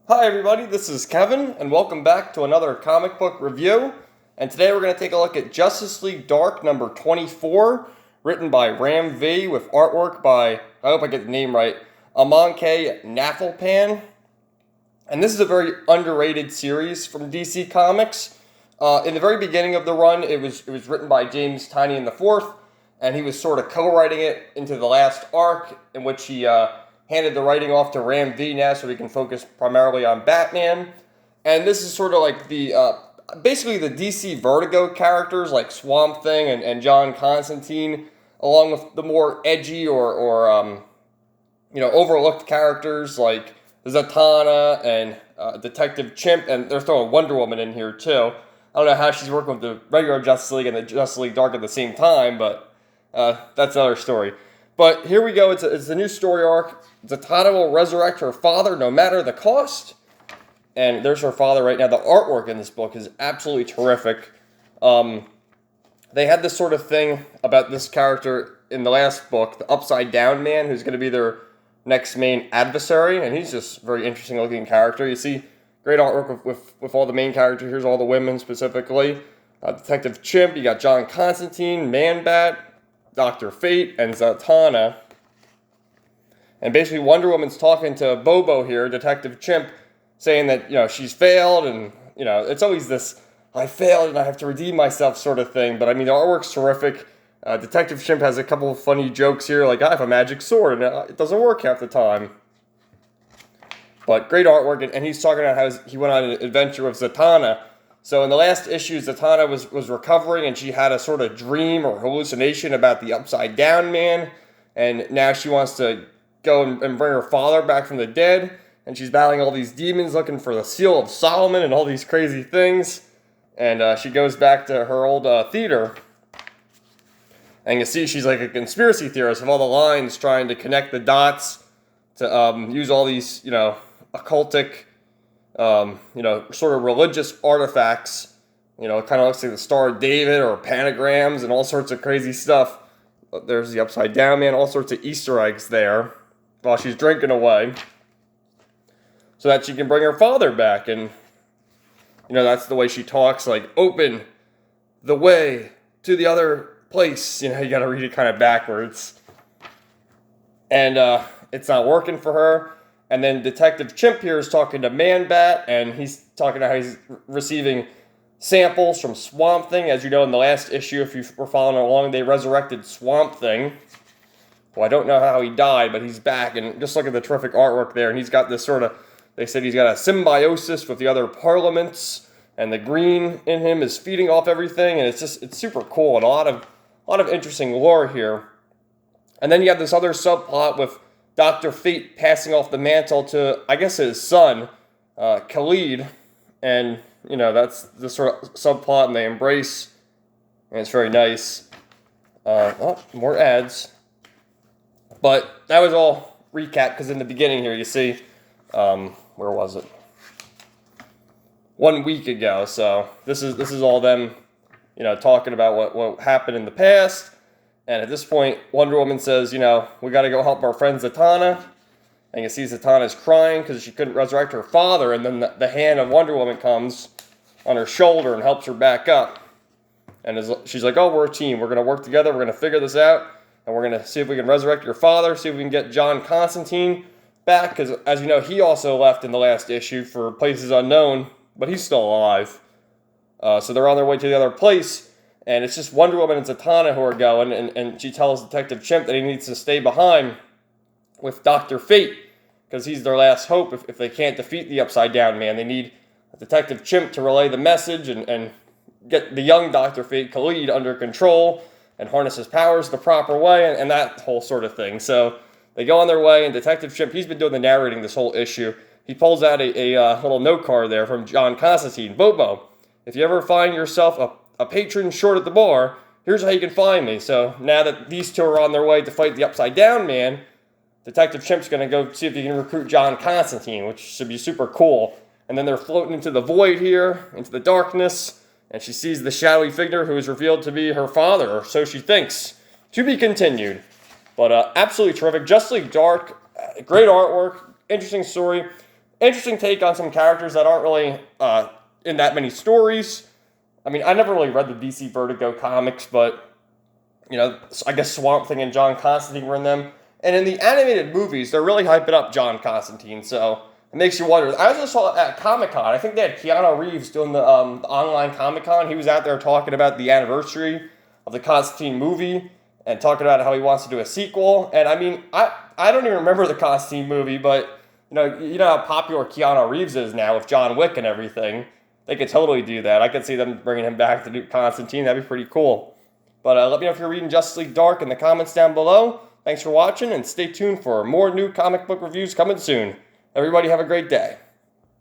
Hi everybody, this is Kevin, and welcome back to another comic book review. And today we're going to take a look at Justice League Dark number 24, written by Ram V, with artwork by, I hope I get the name right, Amancay Nahuelpan. And this is a very underrated series from DC Comics. In the very beginning of the run, it was written by James Tynion IV, and he was sort of co-writing it into the last arc, in which he handed the writing off to Ram V now so we can focus primarily on Batman. And this is sort of like the, basically the DC Vertigo characters like Swamp Thing and John Constantine, along with the more edgy or overlooked characters like Zatanna and Detective Chimp, and they're throwing Wonder Woman in here too. I don't know how she's working with the regular Justice League and the Justice League Dark at the same time, but that's another story. But here we go. It's a new story arc. Zatanna will resurrect her father no matter the cost. And there's her father right now. The artwork in this book is absolutely terrific. They had this sort of thing about this character in the last book, the Upside Down Man, who's going to be their next main adversary. And he's just a very interesting looking character. You see great artwork with all the main characters. Here's all the women specifically. Detective Chimp, you got John Constantine, Man-Bat, Dr. Fate, and Zatanna. And basically Wonder Woman's talking to Bobo here, Detective Chimp, saying that, she's failed, and, it's always this, I failed and I have to redeem myself sort of thing. But, I mean, the artwork's terrific. Detective Chimp has a couple of funny jokes here, like, I have a magic sword, and it doesn't work half the time. But great artwork, and he's talking about how he went on an adventure with Zatanna. So in the last issue, Zatanna was recovering, and she had a sort of dream or hallucination about the Upside Down Man, and now she wants to go and bring her father back from the dead, and she's battling all these demons looking for the Seal of Solomon and all these crazy things, and she goes back to her old theater, and you see she's like a conspiracy theorist with all the lines trying to connect the dots to use all these, occultic, sort of religious artifacts. It kind of looks like the Star of David or pentagrams and all sorts of crazy stuff. There's the Upside Down Man, all sorts of Easter eggs there while she's drinking away so that she can bring her father back. And, that's the way she talks, like, open the way to the other place. You got to read it kind of backwards. And it's not working for her. And then Detective Chimp here is talking to Man-Bat, and he's talking about how he's receiving samples from Swamp Thing. As you know, in the last issue, if you were following along, they resurrected Swamp Thing. Well, I don't know how he died, but he's back, and just look at the terrific artwork there. And he's got this sort of, they said he's got a symbiosis with the other parliaments, and the green in him is feeding off everything, and it's super cool, and a lot of interesting lore here. And then you have this other subplot with Dr. Fate passing off the mantle to, I guess, his son, Khalid. And, that's the sort of subplot, and they embrace. And it's very nice. More ads. But that was all recap, because in the beginning here, you see, where was it? 1 week ago. So this is all them, talking about what happened in the past. And at this point, Wonder Woman says, we got to go help our friend Zatanna. And you see Zatanna's crying because she couldn't resurrect her father. And then the hand of Wonder Woman comes on her shoulder and helps her back up. And she's like, oh, we're a team. We're going to work together. We're going to figure this out. And we're going to see if we can resurrect your father. See if we can get John Constantine back. Because, as you know, he also left in the last issue for places unknown. But he's still alive. So they're on their way to the other place. And it's just Wonder Woman and Zatanna who are going, and she tells Detective Chimp that he needs to stay behind with Dr. Fate, because he's their last hope if they can't defeat the Upside Down Man. They need Detective Chimp to relay the message and get the young Dr. Fate, Khalid, under control and harness his powers the proper way, and that whole sort of thing. So they go on their way, and Detective Chimp, he's been doing the narrating this whole issue. He pulls out a little note card there from John Constantine. Bobo, if you ever find yourself a patron short at the bar, here's how you can find me. So now that these two are on their way to fight the Upside Down Man, Detective Chimp's going to go see if he can recruit John Constantine, which should be super cool. And then they're floating into the void here, into the darkness, and she sees the shadowy figure who is revealed to be her father, or so she thinks. To be continued. But absolutely terrific. Justice League Dark, great artwork, interesting story. interesting take on some characters that aren't really in that many stories. I mean, I never really read the DC Vertigo comics, but, you know, I guess Swamp Thing and John Constantine were in them. And in the animated movies, they're really hyping up John Constantine, so it makes you wonder. I also saw at Comic-Con, I think they had Keanu Reeves doing the online Comic-Con. He was out there talking about the anniversary of the Constantine movie and talking about how he wants to do a sequel. And I mean, I don't even remember the Constantine movie, but you know how popular Keanu Reeves is now with John Wick and everything. They could totally do that. I could see them bringing him back to do Constantine. That'd be pretty cool. But let me know if you're reading Justice League Dark in the comments down below. Thanks for watching, and stay tuned for more new comic book reviews coming soon. Everybody have a great day.